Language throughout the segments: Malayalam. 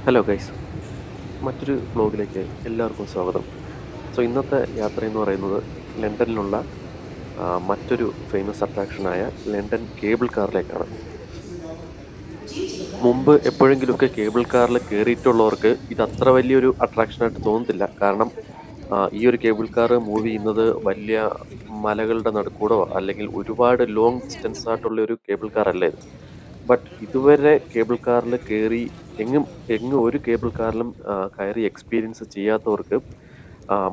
ഹലോ ഗൈസ്, മറ്റൊരു വ്ലോഗിലേക്ക് എല്ലാവർക്കും സ്വാഗതം. ഇന്നത്തെ യാത്ര എന്ന് പറയുന്നത് ലണ്ടനിലുള്ള മറ്റൊരു ഫേമസ് അട്രാക്ഷനായ ലണ്ടൻ കേബിൾ കാറിലേക്കാണ്. മുമ്പ് എപ്പോഴെങ്കിലുമൊക്കെ കേബിൾ കാറിൽ കയറിയിട്ടുള്ളവർക്ക് ഇത് അത്ര വലിയൊരു അട്രാക്ഷനായിട്ട് തോന്നത്തില്ല. കാരണം ഈ ഒരു കേബിൾ കാർ മൂവ് ചെയ്യുന്നത് വലിയ മലകളുടെ നടുക്കൂടോ അല്ലെങ്കിൽ ഒരുപാട് ലോങ് ഡിസ്റ്റൻസ് ആയിട്ടുള്ള ഒരു കേബിൾ കാർ അല്ല ഇത്. ബട്ട് ഇതുവരെ കേബിൾ കാറിൽ കയറി എങ്ങും എങ്ങും ഒരു കേബിൾ കാറിലും കയറി എക്സ്പീരിയൻസ് ചെയ്യാത്തവർക്ക്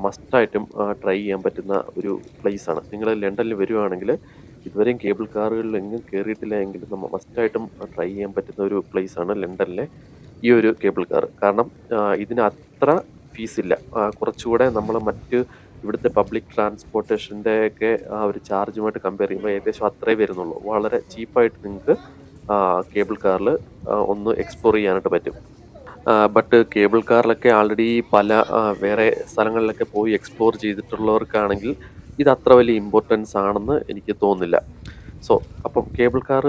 മസ്റ്റായിട്ടും ട്രൈ ചെയ്യാൻ പറ്റുന്ന ഒരു പ്ലേസാണ്. നിങ്ങൾ ലണ്ടനിൽ വരുവാണെങ്കിൽ ഇതുവരെയും കേബിൾ കാറുകളിൽ എങ്ങും കയറിയിട്ടില്ല എങ്കിലും നമ്മൾ മസ്റ്റായിട്ടും ട്രൈ ചെയ്യാൻ പറ്റുന്ന ഒരു പ്ലേസാണ് ലണ്ടനിലെ ഈ ഒരു കേബിൾ കാർ. കാരണം ഇതിന് അത്ര ഫീസില്ല. കുറച്ചുകൂടെ നമ്മൾ മറ്റ് ഇവിടുത്തെ പബ്ലിക് ട്രാൻസ്പോർട്ടേഷൻ്റെ ഒക്കെ ആ ഒരു ചാർജുമായിട്ട് കമ്പയർ ചെയ്യുമ്പോൾ ഏകദേശം അത്രേ വരുന്നുള്ളൂ. വളരെ ചീപ്പായിട്ട് നിങ്ങൾക്ക് കേബിൾ കാറിൽ ഒന്ന് എക്സ്പ്ലോർ ചെയ്യാനായിട്ട് പറ്റും. ബട്ട് കേബിൾ കാറിലൊക്കെ ആൾറെഡി പല വേറെ സ്ഥലങ്ങളിലൊക്കെ പോയി എക്സ്പ്ലോർ ചെയ്തിട്ടുള്ളവർക്കാണെങ്കിൽ ഇത് അത്ര വലിയ ഇമ്പോർട്ടൻസ് ആണെന്ന് എനിക്ക് തോന്നുന്നില്ല. അപ്പം കേബിൾ കാർ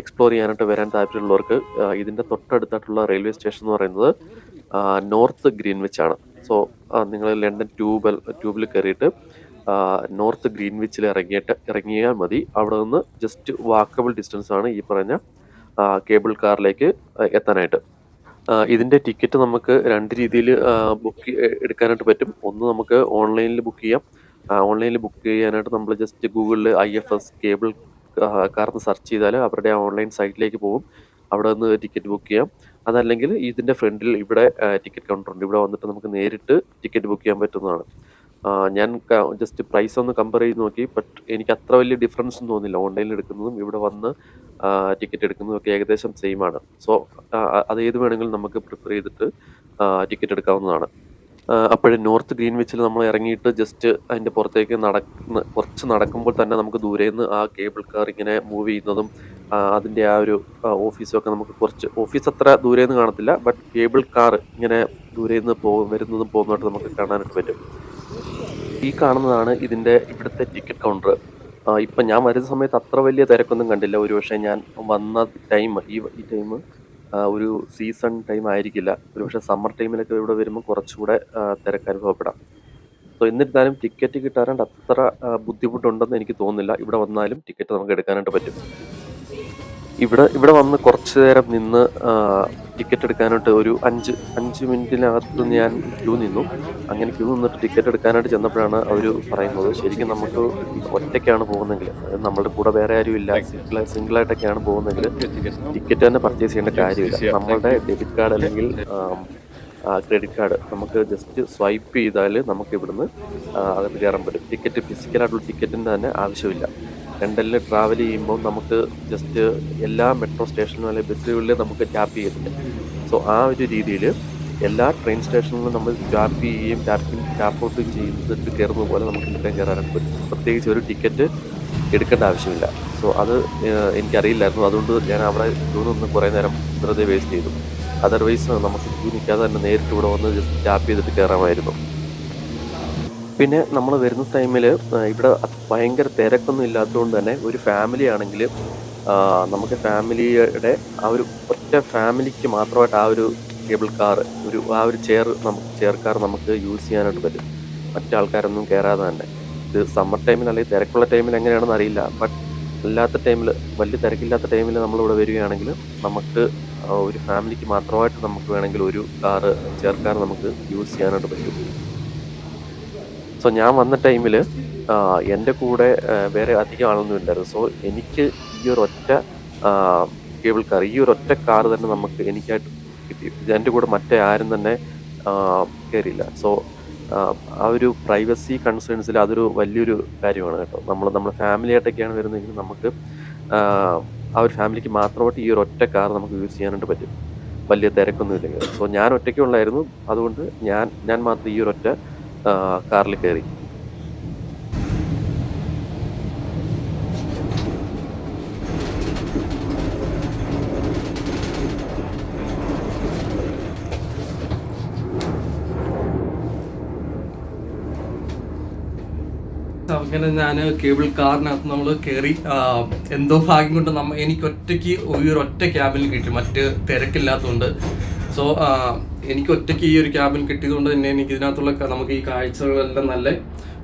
എക്സ്പ്ലോർ ചെയ്യാനായിട്ട് വരാൻ താല്പര്യമുള്ളവർക്ക് ഇതിൻ്റെ തൊട്ടടുത്തായിട്ടുള്ള റെയിൽവേ സ്റ്റേഷൻ എന്ന് പറയുന്നത് നോർത്ത് ഗ്രീൻവിച്ച് ആണ്. നിങ്ങൾ ലണ്ടൻ ട്യൂബിൽ കയറിയിട്ട് നോർത്ത് ഗ്രീൻവിച്ചിൽ ഇറങ്ങിയാൽ മതി. അവിടെ നിന്ന് ജസ്റ്റ് വാക്കബിൾ ഡിസ്റ്റൻസ് ആണ് ഈ പറഞ്ഞ കേബിൾ കാറിലേക്ക് എത്താനായിട്ട്. ഇതിൻ്റെ ടിക്കറ്റ് നമുക്ക് രണ്ട് രീതിയിൽ എടുക്കാനായിട്ട് പറ്റും. ഒന്ന് നമുക്ക് ഓൺലൈനിൽ ബുക്ക് ചെയ്യാം. ഓൺലൈനിൽ ബുക്ക് ചെയ്യാനായിട്ട് നമ്മൾ ജസ്റ്റ് ഗൂഗിളിൽ IFS കേബിൾ കാർന്ന് സെർച്ച് ചെയ്താൽ അവരുടെ ഓൺലൈൻ സൈറ്റിലേക്ക് പോകും. അവിടെ നിന്ന് ടിക്കറ്റ് ബുക്ക് ചെയ്യാം. അതല്ലെങ്കിൽ ഇതിൻ്റെ ഫ്രണ്ടിൽ ഇവിടെ ടിക്കറ്റ് കൗണ്ടർ ഉണ്ട്. ഇവിടെ വന്നിട്ട് നമുക്ക് നേരിട്ട് ടിക്കറ്റ് ബുക്ക് ചെയ്യാൻ പറ്റുന്നതാണ്. ഞാൻ ജസ്റ്റ് പ്രൈസ് ഒന്ന് കമ്പയർ ചെയ്ത് നോക്കി. ബട്ട് എനിക്ക് അത്ര വലിയ ഡിഫറൻസ് ഒന്നും തോന്നില്ല. ഓൺലൈനിൽ എടുക്കുന്നതും ഇവിടെ വന്ന് ടിക്കറ്റ് എടുക്കുന്നതും ഒക്കെ ഏകദേശം സെയിം ആണ്. അത് ഏത് വേണമെങ്കിലും നമുക്ക് പ്രിഫർ ചെയ്തിട്ട് ടിക്കറ്റ് എടുക്കാവുന്നതാണ്. അപ്പോഴും നോർത്ത് ഗ്രീൻവിച്ചിൽ നമ്മൾ ഇറങ്ങിയിട്ട് ജസ്റ്റ് അതിൻ്റെ പുറത്തേക്ക് കുറച്ച് നടക്കുമ്പോൾ തന്നെ നമുക്ക് ദൂരെ നിന്ന് ആ കേബിൾ കാർ ഇങ്ങനെ മൂവ് ചെയ്യുന്നതും അതിൻ്റെ ആ ഒരു ഓഫീസും ഒക്കെ നമുക്ക് ഓഫീസ് അത്ര ദൂരെ നിന്ന് കാണത്തില്ല. ബട്ട് കേബിൾ കാർ ഇങ്ങനെ ദൂരെ നിന്ന് വരുന്നതും പോകുന്നതായിട്ട് നമുക്ക് കാണാനായിട്ട് പറ്റും. ഈ കാണുന്നതാണ് ഇവിടുത്തെ ടിക്കറ്റ് കൗണ്ടർ. ഇപ്പം ഞാൻ വരുന്ന സമയത്ത് അത്ര വലിയ തിരക്കൊന്നും കണ്ടില്ല. ഒരുപക്ഷെ ഞാൻ വന്ന ടൈം ഈ ടൈം ഒരു സീസൺ ടൈം ആയിരിക്കില്ല. ഒരുപക്ഷെ സമ്മർ ടൈമിലൊക്കെ ഇവിടെ വരുമ്പോൾ കുറച്ചുകൂടെ തിരക്ക് അനുഭവപ്പെടാം. എന്നിരുന്നാലും ടിക്കറ്റ് കിട്ടാനായിട്ട് അത്ര ബുദ്ധിമുട്ടുണ്ടെന്ന് എനിക്ക് തോന്നുന്നില്ല. ഇവിടെ വന്നാലും ടിക്കറ്റ് നമുക്ക് എടുക്കാനായിട്ട് പറ്റും. ഇവിടെ വന്ന് കുറച്ച് നേരം നിന്ന് ടിക്കറ്റ് എടുക്കാനായിട്ട് ഒരു 5 മിനിറ്റിനകത്ത് ഞാൻ ക്യൂ നിന്നു. അങ്ങനെ ക്യൂ നിന്നിട്ട് ടിക്കറ്റ് എടുക്കാനായിട്ട് ചെന്നപ്പോഴാണ് അവർ പറയുന്നത് ശരിക്കും നമുക്ക് ഒറ്റയ്ക്കാണ് പോകുന്നതെങ്കിൽ, നമ്മളുടെ കൂടെ വേറെ ആരും ഇല്ല, സിംഗിളായിട്ടൊക്കെയാണ് പോകുന്നതെങ്കിൽ ടിക്കറ്റ് തന്നെ പർച്ചേസ് ചെയ്യേണ്ട കാര്യമില്ല. നമ്മളുടെ ഡെബിറ്റ് കാർഡ് അല്ലെങ്കിൽ ക്രെഡിറ്റ് കാർഡ് നമുക്ക് ജസ്റ്റ് സ്വൈപ്പ് ചെയ്താൽ നമുക്ക് ഇവിടുന്ന് അകത്ത് കയറാൻ പറ്റും. ഫിസിക്കലായിട്ടുള്ള ടിക്കറ്റിൻ്റെ തന്നെ ആവശ്യമില്ല. ലണ്ടനിൽ ട്രാവൽ ചെയ്യുമ്പോൾ നമുക്ക് ജസ്റ്റ് എല്ലാ മെട്രോ സ്റ്റേഷനിലും അല്ലെങ്കിൽ ബസ്സുകളിലും നമുക്ക് ടാപ്പ് ചെയ്തിട്ടുണ്ട്. ആ ഒരു രീതിയിൽ എല്ലാ ട്രെയിൻ സ്റ്റേഷനിലും നമ്മൾ ടാപ്പ് ചെയ്യുകയും ടാപ്പ് ഔട്ട് ചെയ്തിട്ട് കയറുന്നത് പോലെ നമുക്ക് ഇവിടെയും കയറാനായിട്ട് പറ്റും. പ്രത്യേകിച്ച് ഒരു ടിക്കറ്റ് എടുക്കേണ്ട ആവശ്യമില്ല. അത് എനിക്കറിയില്ലായിരുന്നു. അതുകൊണ്ട് ഞാൻ അവിടെ ക്യൂ നിന്ന് കുറേ നേരം വെറുതെ വേസ്റ്റ് ചെയ്തു. അതർവൈസ് നമുക്ക് ക്യൂ നിൽക്കാതെ തന്നെ നേരിട്ട് ഇവിടെ വന്ന് ജസ്റ്റ് ടാപ്പ് ചെയ്തിട്ട് കയറാമായിരുന്നു. പിന്നെ നമ്മൾ വരുന്ന ടൈമിൽ ഇവിടെ ഭയങ്കര തിരക്കൊന്നും ഇല്ലാത്തതുകൊണ്ട് തന്നെ ഒരു ഫാമിലി ആണെങ്കിൽ നമുക്ക് ഫാമിലിയുടെ ആ ഒരു ഒറ്റ ഫാമിലിക്ക് മാത്രമായിട്ട് ആ ഒരു കേബിൾ കാർ ആ ഒരു ചെയർ കാർ നമുക്ക് യൂസ് ചെയ്യാനായിട്ട് പറ്റും. മറ്റാൾക്കാരൊന്നും കയറാതെ തന്നെ. ഇത് സമ്മർ ടൈമിൽ അല്ലെങ്കിൽ തിരക്കുള്ള ടൈമിൽ എങ്ങനെയാണെന്ന് അറിയില്ല. ബട്ട് അല്ലാത്ത ടൈമിൽ, വലിയ തിരക്കില്ലാത്ത ടൈമിൽ നമ്മളിവിടെ വരികയാണെങ്കിൽ നമുക്ക് ഒരു ഫാമിലിക്ക് മാത്രമായിട്ട് നമുക്ക് വേണമെങ്കിൽ ഒരു ചെയർ കാർ നമുക്ക് യൂസ് ചെയ്യാനായിട്ട് പറ്റും. ഞാൻ വന്ന ടൈമിൽ എൻ്റെ കൂടെ വേറെ അധികം ആളൊന്നും ഇല്ലായിരുന്നു. എനിക്ക് ഈ ഒരു ഒറ്റ കേബിൾ കാർ, ഈ ഒരു ഒറ്റ കാർ തന്നെ എനിക്കായിട്ട് കിട്ടി. എൻ്റെ കൂടെ മറ്റേ ആരും തന്നെ കയറിയില്ല. ആ ഒരു പ്രൈവസി കൺസേൺസിൽ അതൊരു വലിയൊരു കാര്യമാണ് കേട്ടോ. നമ്മുടെ ഫാമിലിയായിട്ടൊക്കെയാണ് വരുന്നതെങ്കിൽ നമുക്ക് ആ ഒരു ഫാമിലിക്ക് മാത്രമായിട്ട് ഈ ഒരു ഒറ്റ കാർ നമുക്ക് യൂസ് ചെയ്യാനായിട്ട് പറ്റും, വലിയ തിരക്കൊന്നും ഇല്ലെങ്കിൽ. ഞാൻ ഒറ്റയ്ക്കുള്ളായിരുന്നു. അതുകൊണ്ട് ഞാൻ മാത്രം ഈ ഒരു ഒറ്റ കാറിൽ കയറി. അങ്ങനെ ഞാൻ കേബിൾ കാറിനകത്ത് നമ്മൾ കയറി. എന്തോ ഭാഗ്യം കൊണ്ട് എനിക്ക് ഒറ്റയ്ക്ക് ഒറ്റ ക്യാബിൽ കിട്ടി. മറ്റ് തിരക്കില്ലാത്തതുകൊണ്ട് സോ എനിക്ക് ഒറ്റയ്ക്ക് ഈ ഒരു ക്യാബിൻ കിട്ടിയതുകൊണ്ട് തന്നെ എനിക്ക് ഇതിനകത്തുള്ള നമുക്ക് ഈ കാഴ്ചകളെല്ലാം നല്ല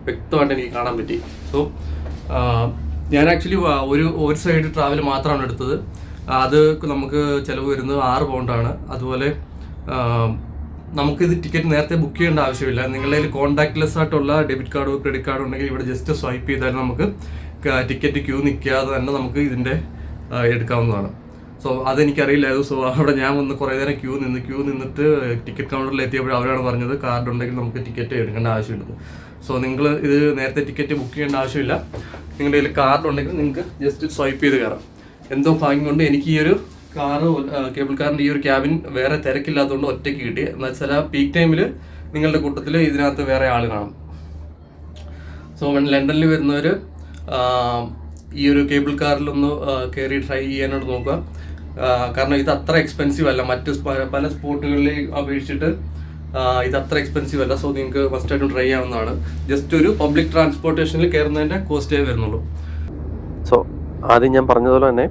വ്യക്തമായിട്ട് എനിക്ക് കാണാൻ പറ്റി. സോ ഞാൻ ആക്ച്വലി ഒരു സൈഡ് ട്രാവൽ മാത്രമാണ് എടുത്തത്. അത് നമുക്ക് ചിലവ് വരുന്നത് 6 പൗണ്ടാണ്. അതുപോലെ നമുക്കിത് ടിക്കറ്റ് നേരത്തെ ബുക്ക് ചെയ്യേണ്ട ആവശ്യമില്ല. നിങ്ങളുടെ കയ്യിൽ കോൺടാക്ട്ലെസ് ആയിട്ടുള്ള ഡെബിറ്റ് കാർഡോ ക്രെഡിറ്റ് കാർഡോ ഉണ്ടെങ്കിൽ ഇവിടെ ജസ്റ്റ് സ്വൈപ്പ് ചെയ്താൽ നമുക്ക് ടിക്കറ്റ് ക്യൂ നിൽക്കാതെ തന്നെ നമുക്ക് ഇതിൻ്റെ എടുക്കാവുന്നതാണ്. സോ അതെനിക്കറിയില്ലായിരുന്നു. സോ അവിടെ ഞാൻ വന്ന് കുറേ നേരം ക്യൂ നിന്നിട്ട് ടിക്കറ്റ് കൗണ്ടറിൽ എത്തിയപ്പോൾ അവരാണ് പറഞ്ഞത് കാർഡ് ഉണ്ടെങ്കിൽ നമുക്ക് ടിക്കറ്റ് എടുക്കേണ്ട ആവശ്യമുണ്ട്. സോ നിങ്ങൾ ഇത് നേരത്തെ ടിക്കറ്റ് ബുക്ക് ചെയ്യേണ്ട ആവശ്യമില്ല. നിങ്ങളുടെ കയ്യിൽ കാർഡ് ഉണ്ടെങ്കിൽ നിങ്ങൾക്ക് ജസ്റ്റ് സ്വൈപ്പ് ചെയ്ത് കയറാം. എന്തോ ഭാഗ്യം കൊണ്ട് എനിക്ക് ഈ ഒരു കേബിൾ കാറിൻ്റെ ഈ ഒരു ക്യാബിൻ വേറെ തിരക്കില്ലാത്തതുകൊണ്ട് ഒറ്റയ്ക്ക് കിട്ടി. എന്ന് വെച്ചാൽ പീക്ക് ടൈമിൽ നിങ്ങളുടെ കൂട്ടത്തിൽ ഇതിനകത്ത് വേറെ ആൾ കാണും. സോ ലണ്ടനിൽ വരുന്നവർ ഈ ഒരു കേബിൾ കാറിലൊന്ന് കയറി ട്രൈ ചെയ്യാനായിട്ട് നോക്കുക. കാരണം ഇത് അത്ര എക്സ്പെൻസീവ് അല്ല. മറ്റ് പല സ്പോട്ടുകളിലെ അപേക്ഷിച്ചിട്ട് ഇത് അത്ര എക്സ്പെൻസീവ് അല്ല. സോ നിങ്ങൾക്ക് മസ്റ്റായിട്ടും ട്രൈ ചെയ്യാവുന്നതാണ്. ജസ്റ്റ് ഒരു പബ്ലിക് ട്രാൻസ്പോർട്ടേഷനിൽ കയറുന്നതിൻ്റെ കോസ്റ്റേ വരുന്നുള്ളൂ. സോ ആദ്യം ഞാൻ പറഞ്ഞതുപോലെ തന്നെ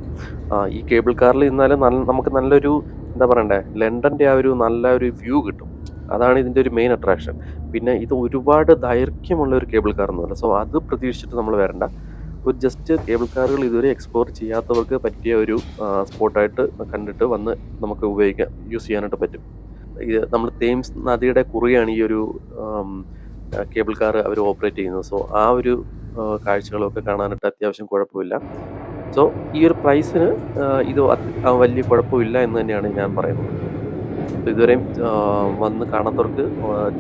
ഈ കേബിൾ കാറിൽ ഇരുന്നാലും നമുക്ക് നല്ലൊരു എന്താ പറയണ്ടേ, ലണ്ടൻ്റെ ആ ഒരു നല്ല ഒരു വ്യൂ കിട്ടും. അതാണ് ഇതിൻ്റെ ഒരു മെയിൻ അട്രാക്ഷൻ. പിന്നെ ഇത് ഒരുപാട് ദൈർഘ്യമുള്ള ഒരു കേബിൾ കാർ ഒന്നുമല്ല. സോ അത് പ്രതീക്ഷിച്ചിട്ട് നമ്മൾ വരണ്ട. ഒരു ജസ്റ്റ് കേബിൾ കാറുകൾ ഇതുവരെ എക്സ്പ്ലോർ ചെയ്യാത്തവർക്ക് പറ്റിയ ഒരു സ്പോട്ടായിട്ട് കണ്ടിട്ട് വന്ന് നമുക്ക് യൂസ് ചെയ്യാനായിട്ട് പറ്റും. ഇത് നമ്മൾ തേംസ് നദിയുടെ കുറിയാണ് ഈ ഒരു കേബിൾ കാർ അവർ ഓപ്പറേറ്റ് ചെയ്യുന്നത്. സോ ആ ഒരു കാഴ്ചകളൊക്കെ കാണാനായിട്ട് അത്യാവശ്യം കുഴപ്പമില്ല. സോ ഈ ഒരു പ്രൈസിന് ഇത് വലിയ കുഴപ്പമില്ല എന്ന് തന്നെയാണ് ഞാൻ പറയുന്നത്. ഇതുവരെയും വന്ന് കാണാത്തവർക്ക്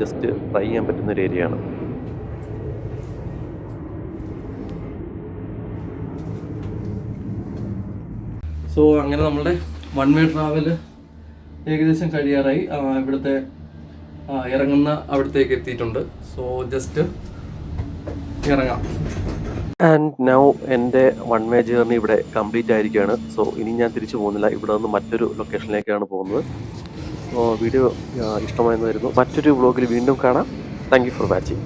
ജസ്റ്റ് ട്രൈ ചെയ്യാൻ പറ്റുന്ന ഒരു ഏരിയയാണ്. സോ അങ്ങനെ നമ്മളുടെ വൺ വേ ട്രാവൽ ഏകദേശം കഴിയാറായി. ഇവിടുത്തെ ഇറങ്ങുന്ന അവിടത്തേക്ക് എത്തിയിട്ടുണ്ട്. സോ ജസ്റ്റ് ഇറങ്ങാം. ആൻഡ് നൗ എൻ്റെ വൺ വേ ജേർണി ഇവിടെ കംപ്ലീറ്റ് ആയിരിക്കുകയാണ്. സോ ഇനി ഞാൻ തിരിച്ചു പോകുന്നില്ല. ഇവിടെ നിന്ന് മറ്റൊരു ലൊക്കേഷനിലേക്കാണ് പോകുന്നത്. വീഡിയോ ഇഷ്ടമായെന്ന് വരുന്നു. മറ്റൊരു വ്ളോഗിൽ വീണ്ടും കാണാം. Thank you for watching.